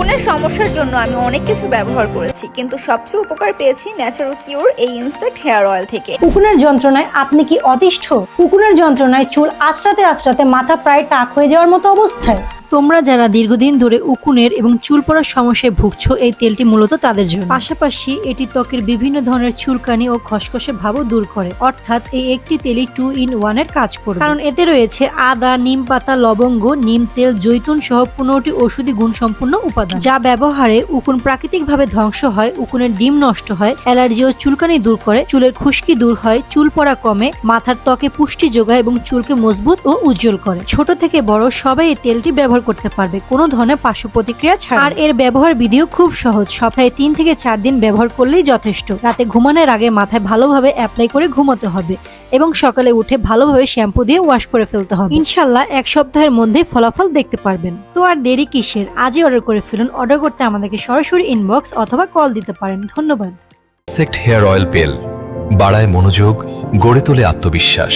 উকুনের সমস্যার জন্য আমি অনেক কিছু ব্যবহার করেছি, কিন্তু সবচেয়ে উপকার পেয়েছি ন্যাচারাল কিউর এই ইনসেক্ট হেয়ার অয়েল থেকে। উকুনের যন্ত্রণায় আপনি কি অতিষ্ঠ? উকুনের যন্ত্রণায় চুল আঁচড়াতে আঁচড়াতে মাথা প্রায় টাক হয়ে যাওয়ার মতো অবস্থায়? তোমরা যারা দীর্ঘদিন ধরে উকুনের এবং চুল পড়ার সমস্যায় ভুগছো, এই তেলটি মূলত তাদের জন্য। পাশাপাশি এটি ত্বকের বিভিন্ন ধরনের চুলকানি ও খসখসে ভাবও দূর করে। অর্থাৎ এই একটি তেলই 2 in 1 এর কাজ করবে, কারণ এতে রয়েছে আদা, নিম পাতা, লবঙ্গ, নিম তেল, জৈতুন সহ 15টি ঔষধি গুণসম্পন্ন উপাদান, যা ব্যবহারে উকুন প্রাকৃতিকভাবে ধ্বংস হয়, উকুনের ডিম নষ্ট হয়, অ্যালার্জি ও চুলকানি দূর করে, চুলের খুশকি দূর হয়, চুল পড়া কমে, মাথার ত্বকে পুষ্টি যোগায় এবং চুলকে মজবুত ও উজ্জ্বল করে। ছোট থেকে বড় সবাই এই তেলটি ব্যবহার করতে পারবে কোনো ধরনের পার্শ্ব প্রতিক্রিয়া ছাড়া। আর এর ব্যবহার বিধিও খুব সহজ। সপ্তাহে 3 থেকে 4 দিন ব্যবহার করলেই যথেষ্ট। রাতে ঘুমানোর আগে মাথায় ভালোভাবে অ্যাপ্লাই করে ঘুমাতে হবে এবং সকালে উঠে ভালোভাবে শ্যাম্পু দিয়ে ওয়াশ করে ফেলতে হবে। ইনশাআল্লাহ 1 সপ্তাহের মধ্যেই ফলাফল দেখতে পারবেন। তো আর দেরি কিসের, আজই অর্ডার করে ফেলুন। অর্ডার করতে আমাদেরকে সরাসরি ইনবক্স অথবা কল দিতে পারেন। ধন্যবাদ। ইনসেক্ট হেয়ার অয়েল পেল বাড়ায় মনোযোগ, গড়ে তোলে আত্মবিশ্বাস।